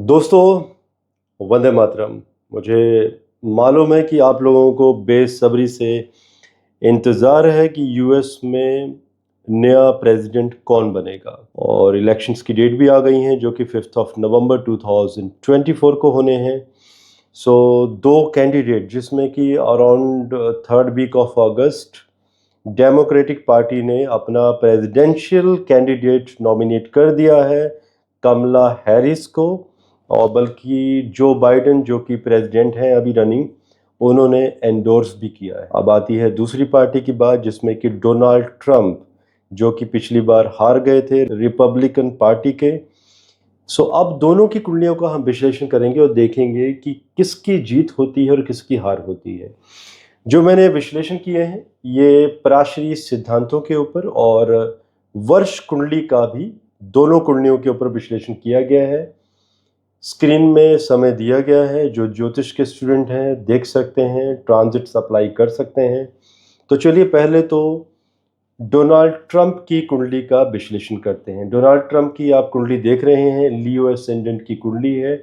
दोस्तों, वंदे मातरम। मुझे मालूम है कि आप लोगों को बेसब्री से इंतज़ार है कि यूएस में नया प्रेसिडेंट कौन बनेगा और इलेक्शंस की डेट भी आ गई हैं जो कि 5 नवंबर 2024 को होने हैं। सो दो कैंडिडेट जिसमें कि around third week of August democratic party ने अपना प्रेसिडेंशियल कैंडिडेट नॉमिनेट कर दिया है कमला हैरिस को, और बल्कि जो बाइडेन जो कि प्रेसिडेंट हैं अभी रनिंग, उन्होंने एंडोर्स भी किया है। अब आती है दूसरी पार्टी की बात जिसमें कि डोनाल्ड ट्रंप जो कि पिछली बार हार गए थे रिपब्लिकन पार्टी के। सो अब दोनों की कुंडलियों का हम विश्लेषण करेंगे और देखेंगे कि किसकी जीत होती है और किसकी हार होती है। जो मैंने विश्लेषण किए हैं ये पराशरी सिद्धांतों के ऊपर और वर्ष कुंडली का भी दोनों कुंडलियों के ऊपर विश्लेषण किया गया है। स्क्रीन में समय दिया गया है, जो ज्योतिष के स्टूडेंट हैं देख सकते हैं, ट्रांजिट्स अप्लाई कर सकते हैं। तो चलिए पहले तो डोनाल्ड ट्रंप की कुंडली का विश्लेषण करते हैं। डोनाल्ड ट्रंप की आप कुंडली देख रहे हैं, लियो एसेंडेंट की कुंडली है।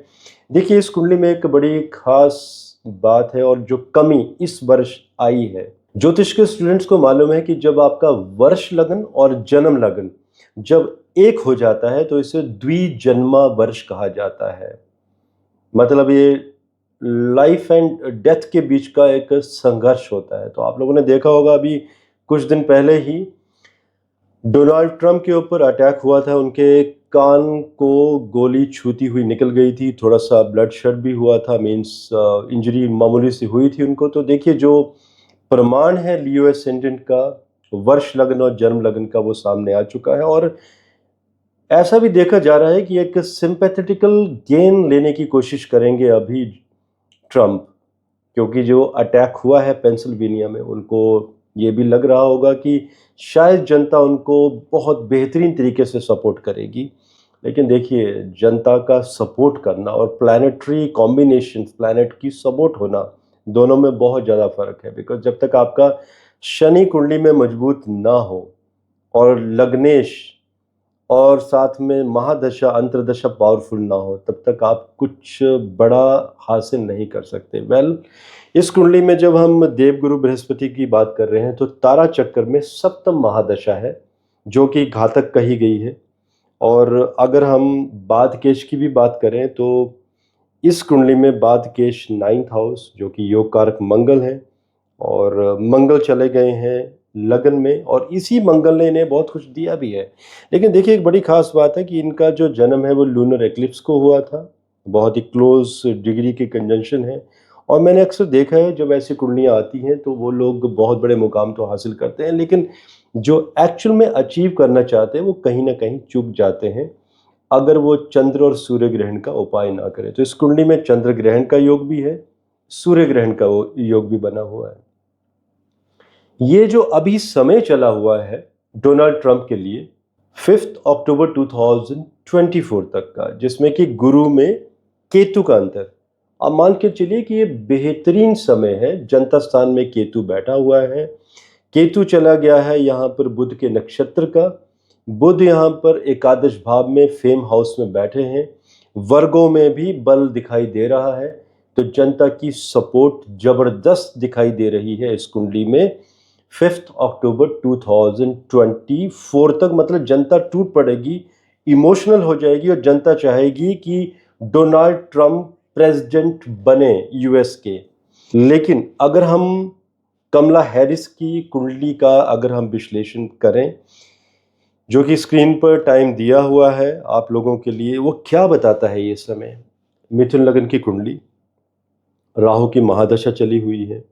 देखिए इस कुंडली में एक बड़ी खास बात है और जो कमी इस वर्ष आई है। ज्योतिष के स्टूडेंट्स को मालूम है कि जब आपका वर्ष लगन और जन्म लगन जब एक हो जाता है तो इसे द्विजन्मा वर्ष कहा जाता है। मतलब ये लाइफ एंड डेथ के बीच का एक संघर्ष होता है। तो आप लोगों ने देखा होगा अभी कुछ दिन पहले ही डोनाल्ड ट्रंप के ऊपर अटैक हुआ था, उनके कान को गोली छूती हुई निकल गई थी, थोड़ा सा ब्लड शेड भी हुआ था, मींस इंजरी मामूली सी हुई थी उनको। तो देखिए जो प्रमाण है लियो एसेंडेंट का, वर्ष लग्न और जन्म लग्न का, वो सामने आ चुका है। और ऐसा भी देखा जा रहा है कि एक सिंपैथेटिकल गेन लेने की कोशिश करेंगे अभी ट्रंप, क्योंकि जो अटैक हुआ है पेंसिल्वेनिया में, उनको ये भी लग रहा होगा कि शायद जनता उनको बहुत बेहतरीन तरीके से सपोर्ट करेगी। लेकिन देखिए जनता का सपोर्ट करना और प्लानिटरी कॉम्बिनेशन, प्लैनेट की सपोर्ट होना, दोनों में बहुत ज़्यादा फर्क है। बिकॉज जब तक आपका शनि कुंडली में मजबूत ना हो और लग्नेश और साथ में महादशा अंतर्दशा पावरफुल ना हो, तब तक आप कुछ बड़ा हासिल नहीं कर सकते। इस कुंडली में जब हम देवगुरु बृहस्पति की बात कर रहे हैं तो तारा चक्कर में सप्तम महादशा है जो कि घातक कही गई है। और अगर हम बादकेश की भी बात करें तो इस कुंडली में बादकेश 9th हाउस जो कि योग कारक मंगल है, और मंगल चले गए हैं लगन में, और इसी मंगल ने इन्हें बहुत कुछ दिया भी है। लेकिन देखिए एक बड़ी खास बात है कि इनका जो जन्म है वो लूनर एक्लिप्स को हुआ था, बहुत ही क्लोज डिग्री के कंजंक्शन है। और मैंने अक्सर देखा है जब ऐसी कुंडलियाँ आती हैं तो वो लोग बहुत बड़े मुकाम तो हासिल करते हैं, लेकिन जो एक्चुअल में अचीव करना चाहते हैं वो कहीं ना कहीं चूक जाते हैं अगर वो चंद्र और सूर्य ग्रहण का उपाय ना करें। तो इस कुंडली में चंद्र ग्रहण का योग भी है, सूर्य ग्रहण का योग भी बना हुआ है। ये जो अभी समय चला हुआ है डोनाल्ड ट्रंप के लिए 5 अक्टूबर 2024 तक का, जिसमें कि गुरु में केतु का अंतर, अब मान के चलिए कि ये बेहतरीन समय है। जनता स्थान में केतु बैठा हुआ है, केतु चला गया है यहाँ पर बुध के नक्षत्र का, बुध यहाँ पर एकादश भाव में फेम हाउस में बैठे हैं, वर्गों में भी बल दिखाई दे रहा है। तो जनता की सपोर्ट जबरदस्त दिखाई दे रही है इस कुंडली में 5 अक्टूबर 2024 तक। मतलब जनता टूट पड़ेगी, इमोशनल हो जाएगी और जनता चाहेगी कि डोनाल्ड ट्रंप प्रेसिडेंट बने यूएस के। लेकिन अगर हम कमला हैरिस की कुंडली का अगर हम विश्लेषण करें, जो कि स्क्रीन पर टाइम दिया हुआ है आप लोगों के लिए, वो क्या बताता है ये समय। मिथुन लगन की कुंडली, राहु की महादशा चली हुई है,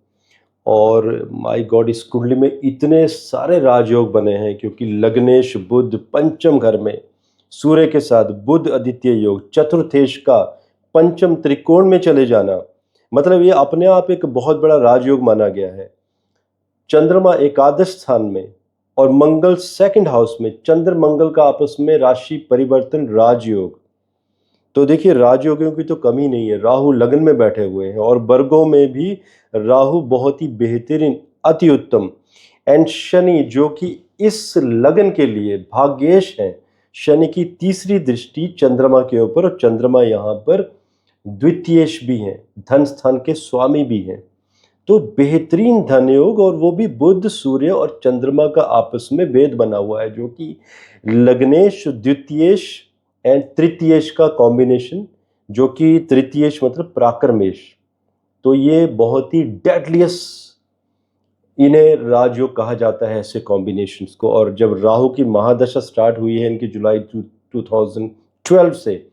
और माय गॉड इस कुंडली में इतने सारे राजयोग बने हैं, क्योंकि लग्नेश बुध पंचम घर में सूर्य के साथ बुध आदित्य योग, चतुर्थेश का पंचम त्रिकोण में चले जाना, मतलब ये अपने आप एक बहुत बड़ा राजयोग माना गया है। चंद्रमा एकादश स्थान में और मंगल सेकंड हाउस में, चंद्र मंगल का आपस में राशि परिवर्तन राजयोग। तो देखिए राजयोगियों की तो कमी नहीं है, राहु लगन में बैठे हुए हैं और वर्गों में भी राहु बहुत ही बेहतरीन अति उत्तम, एंड शनि जो कि इस लगन के लिए भाग्येश हैं, शनि की तीसरी दृष्टि चंद्रमा के ऊपर, और चंद्रमा यहाँ पर द्वितीयेश भी हैं, धन स्थान के स्वामी भी हैं। तो बेहतरीन धन योग, और वो भी बुध, सूर्य और चंद्रमा का आपस में वेद बना हुआ है, जो कि लग्नेश, द्वितीयेश एंड तृतीयेश का कॉम्बिनेशन, जो कि तृतीयेश मतलब पराक्रमेश। तो ये बहुत ही डेडलियस इन्हें राजयोग कहा जाता है, ऐसे कॉम्बिनेशंस को। और जब राहु की महादशा स्टार्ट हुई है इनकी जुलाई 2012 से,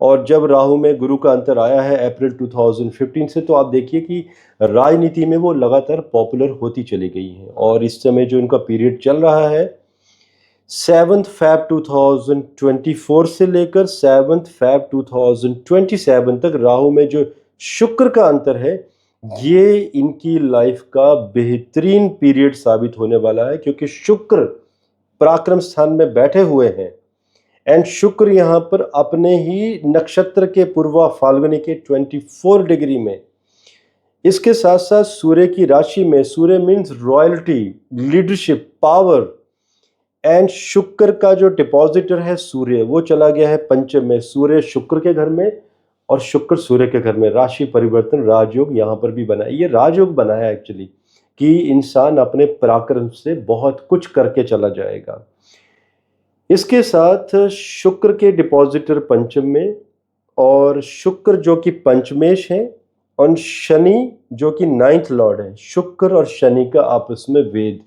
और जब राहु में गुरु का अंतर आया है अप्रैल 2015 से, तो आप देखिए कि राजनीति में वो लगातार पॉपुलर होती चली गई हैं। और इस समय जो इनका पीरियड चल रहा है 7 Feb 2024 से लेकर 7 Feb 2027 तक, राहु में जो शुक्र का अंतर है, ये इनकी लाइफ का बेहतरीन पीरियड साबित होने वाला है, क्योंकि शुक्र पराक्रम स्थान में बैठे हुए हैं। एंड शुक्र यहाँ पर अपने ही नक्षत्र के पूर्वा फाल्गुनी के 24 डिग्री में, इसके साथ साथ सूर्य की राशि में, Surya means royalty, leadership, power. And Shukra का जो डिपॉजिटर है सूर्य, वो चला गया है पंचम में, सूर्य शुक्र के घर में और शुक्र सूर्य के घर में। राशि परिवर्तन राजयोग यहाँ पर भी बना है। ये राजयोग बना है एक्चुअली, कि इंसान अपने पराक्रम से बहुत कुछ करके चला जाएगा। इसके साथ शुक्र के डिपॉजिटर पंचम में, और शुक्र जो कि पंचमेश है, और शनि जो कि 9th लॉर्ड है। शुक्र और शनि का आपस में वेद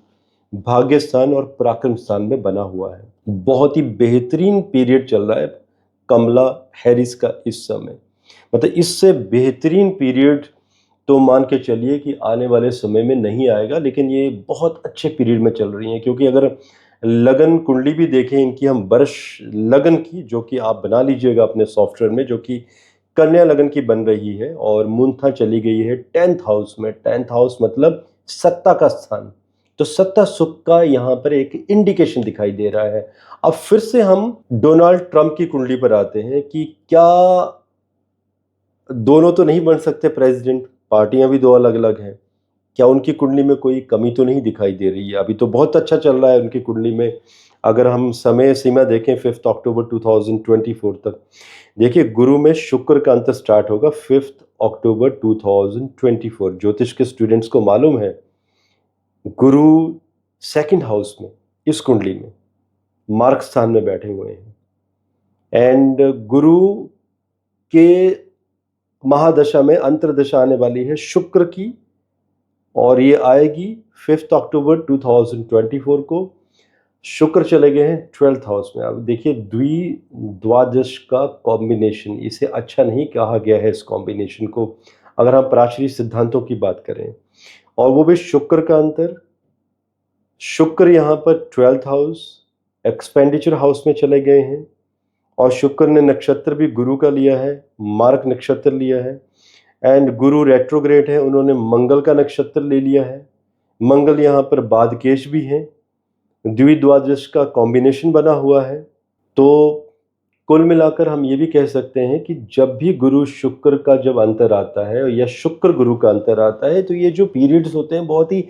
भाग्य स्थान और पराक्रम स्थान में बना हुआ है। बहुत ही बेहतरीन पीरियड चल रहा है कमला हैरिस का इस समय। मतलब इससे बेहतरीन पीरियड तो मान के चलिए कि आने वाले समय में नहीं आएगा, लेकिन ये बहुत अच्छे पीरियड में चल रही हैं। क्योंकि अगर लगन कुंडली भी देखें इनकी, हम वर्ष लगन की, जो कि आप बना लीजिएगा अपने सॉफ्टवेयर में, जो कि कन्या लगन की बन रही है, और मूंथा चली गई है 10th हाउस में। 10th हाउस मतलब सत्ता का स्थान। तो सत्ता सुख का यहाँ पर एक इंडिकेशन दिखाई दे रहा है। अब फिर से हम डोनाल्ड ट्रंप की कुंडली पर आते हैं कि क्या दोनों तो नहीं बन सकते प्रेसिडेंट, पार्टियां भी दो अलग अलग हैं। क्या उनकी कुंडली में कोई कमी तो नहीं दिखाई दे रही है? अभी तो बहुत अच्छा चल रहा है उनकी कुंडली में। अगर हम समय सीमा देखें 5 अक्टूबर 2024 तक, देखिए गुरु में शुक्र का अंतर स्टार्ट होगा 5 अक्टूबर 2024। ज्योतिष के स्टूडेंट्स को मालूम है गुरु 2nd हाउस में, इस कुंडली में मार्ग स्थान में बैठे हुए हैं। एंड गुरु के महादशा में अंतरदशा आने वाली है शुक्र की, और ये आएगी 5 अक्टूबर 2024 को। शुक्र चले गए हैं 12th हाउस में। अब देखिए द्वादश का कॉम्बिनेशन, इसे अच्छा नहीं कहा गया है इस कॉम्बिनेशन को, अगर हम प्राचीन सिद्धांतों की बात करें। और वो भी शुक्र का अंतर, शुक्र यहाँ पर 12th हाउस एक्सपेंडिचर हाउस में चले गए हैं, और शुक्र ने नक्षत्र भी गुरु का लिया है, मार्ग नक्षत्र लिया है। एंड गुरु रेट्रोग्रेड है, उन्होंने मंगल का नक्षत्र ले लिया है। मंगल यहाँ पर बादकेश भी है, द्विद्वादश का कॉम्बिनेशन बना हुआ है। तो कुल मिलाकर हम ये भी कह सकते हैं कि जब भी गुरु शुक्र का जब अंतर आता है या शुक्र गुरु का अंतर आता है, तो ये जो पीरियड्स होते हैं बहुत ही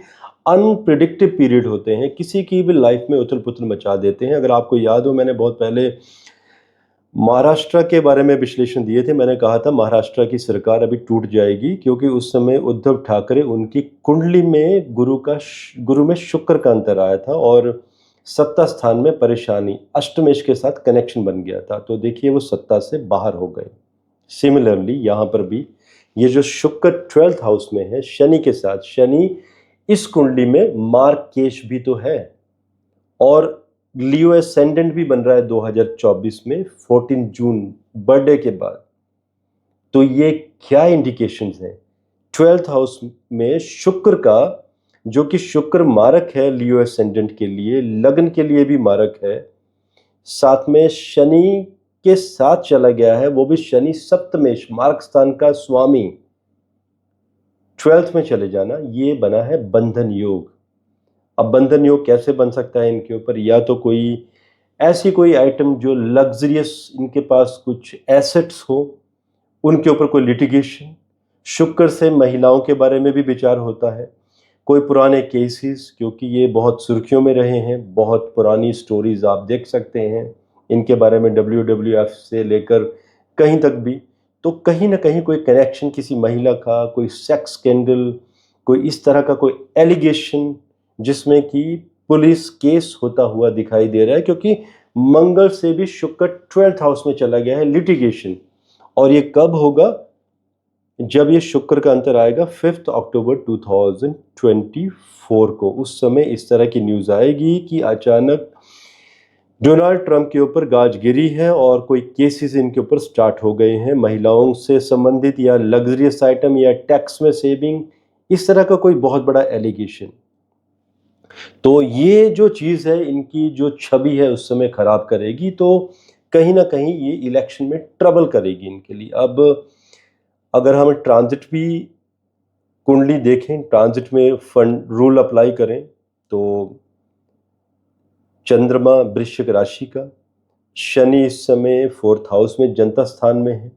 अनप्रिडिक्टिव पीरियड होते हैं, किसी की भी लाइफ में उथल पुथल मचा देते हैं। अगर आपको याद हो, मैंने बहुत पहले महाराष्ट्र के बारे में विश्लेषण दिए थे। मैंने कहा था महाराष्ट्र की सरकार अभी टूट जाएगी, क्योंकि उस समय उद्धव ठाकरे, उनकी कुंडली में गुरु में शुक्र का अंतर आया था, और सत्ता स्थान में परेशानी, अष्टमेश के साथ कनेक्शन बन गया था। तो देखिए वो सत्ता से बाहर हो गए। सिमिलरली यहाँ पर भी ये जो शुक्र 12th हाउस में है शनि के साथ, शनि इस कुंडली में मार्ग केश भी तो है, और लियो एसेंडेंट भी बन रहा है 2024 में 14 जून बर्थडे के बाद। तो ये क्या इंडिकेशंस हैं? 12th हाउस में शुक्र का, जो कि शुक्र मारक है लियो एसेंडेंट के लिए, लग्न के लिए भी मारक है, साथ में शनि के साथ चला गया है, वो भी शनि सप्तमेश मार्ग स्थान का स्वामी 12th में चले जाना, ये बना है बंधन योग। अब बंधन योग कैसे बन सकता है इनके ऊपर? या तो कोई ऐसी कोई आइटम जो लग्जरियस, इनके पास कुछ एसेट्स हो, उनके ऊपर कोई लिटिगेशन। शुक्र से महिलाओं के बारे में भी विचार होता है, कोई पुराने केसेस, क्योंकि ये बहुत सुर्खियों में रहे हैं, बहुत पुरानी स्टोरीज आप देख सकते हैं इनके बारे में WWF से लेकर कहीं तक भी, तो कहीं ना कहीं कोई कनेक्शन किसी महिला का, कोई सेक्स स्कैंडल, कोई इस तरह का कोई एलिगेशन जिसमें कि पुलिस केस होता हुआ दिखाई दे रहा है, क्योंकि मंगल से भी शुक्र 12th हाउस में चला गया है, लिटिगेशन। और ये कब होगा? जब ये शुक्र का अंतर आएगा 5 अक्टूबर 2024 को। उस समय इस तरह की न्यूज़ आएगी कि अचानक डोनाल्ड ट्रंप के ऊपर गाज गिरी है और कोई केसेस इनके ऊपर स्टार्ट हो गए हैं, महिलाओं से संबंधित या लग्जरियस आइटम या टैक्स में सेविंग, इस तरह का कोई बहुत बड़ा एलिगेशन। तो ये जो चीज़ है, इनकी जो छवि है उस समय खराब करेगी, तो कहीं ना कहीं ये इलेक्शन में ट्रबल करेगी इनके लिए। अब अगर हम ट्रांजिट भी कुंडली देखें, ट्रांजिट में फंड रूल अप्लाई करें, तो चंद्रमा वृश्चिक राशि का, शनि इस समय 4th हाउस में जनता स्थान में है,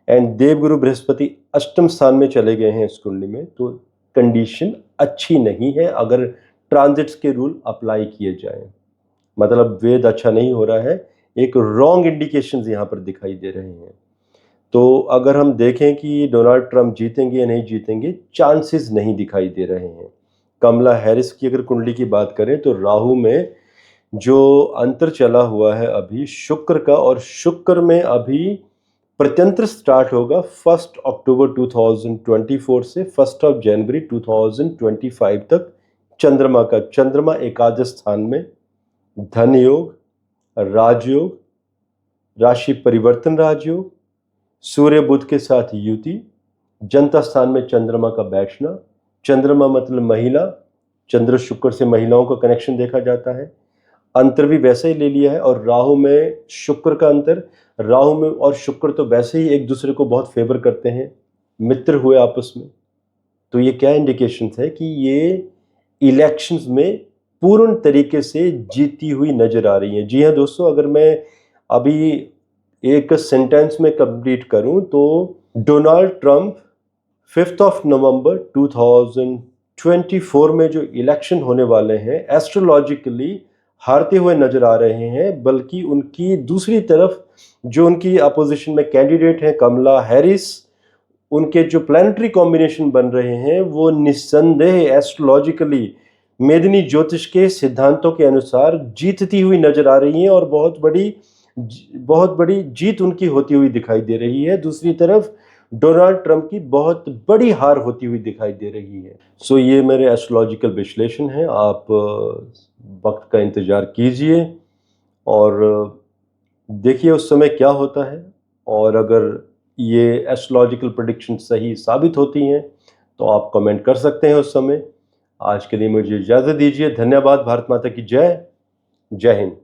एंड देवगुरु बृहस्पति अष्टम स्थान में चले गए हैं इस कुंडली में। तो कंडीशन अच्छी नहीं है अगर ट्रांजिट्स के रूल अप्लाई किए जाएं, मतलब वेद अच्छा नहीं हो रहा है, एक रॉन्ग इंडिकेशंस यहाँ पर दिखाई दे रहे हैं। तो अगर हम देखें कि डोनाल्ड ट्रंप जीतेंगे या नहीं जीतेंगे, चांसेस नहीं दिखाई दे रहे हैं। कमला हैरिस की अगर कुंडली की बात करें तो राहु में जो अंतर चला हुआ है अभी शुक्र का, और शुक्र में अभी प्रत्यंत्र स्टार्ट होगा 1 अक्टूबर 2024 से 1 जनवरी 2025 तक चंद्रमा का। चंद्रमा एकादश स्थान में, धन योग, राजयोग, राशि परिवर्तन राजयोग, सूर्य बुध के साथ युति, जनता स्थान में चंद्रमा का बैठना। चंद्रमा मतलब महिला, चंद्र शुक्र से महिलाओं का कनेक्शन देखा जाता है। अंतर भी वैसे ही ले लिया है, और राहु में शुक्र का अंतर, राहु में और शुक्र तो वैसे ही एक दूसरे को बहुत फेवर करते हैं, मित्र हुए आपस में। तो ये क्या इंडिकेशंस है कि ये इलेक्शंस में पूर्ण तरीके से जीती हुई नजर आ रही है। जी हाँ दोस्तों, अगर मैं अभी एक सेंटेंस में कंप्लीट करूं तो डोनाल्ड ट्रंप 5 नवंबर 2024 में जो इलेक्शन होने वाले हैं, एस्ट्रोलॉजिकली हारते हुए नजर आ रहे हैं, बल्कि उनकी दूसरी तरफ जो उनकी अपोजिशन में कैंडिडेट हैं कमला हैरिस, उनके जो प्लानिटरी कॉम्बिनेशन बन रहे हैं वो निस्संदेह एस्ट्रोलॉजिकली मेदिनी ज्योतिष के सिद्धांतों के अनुसार जीतती हुई नजर आ रही हैं, और बहुत बड़ी जीत उनकी होती हुई दिखाई दे रही है। दूसरी तरफ डोनाल्ड ट्रंप की बहुत बड़ी हार होती हुई दिखाई दे रही है। सो ये मेरे एस्ट्रोलॉजिकल विश्लेषण है। आप वक्त का इंतजार कीजिए और देखिए उस समय क्या होता है, और अगर ये एस्ट्रोलॉजिकल प्रेडिक्शन सही साबित होती हैं तो आप कमेंट कर सकते हैं उस समय। आज के लिए मुझे इजाज़त दीजिए। धन्यवाद। भारत माता की जय। जय हिंद।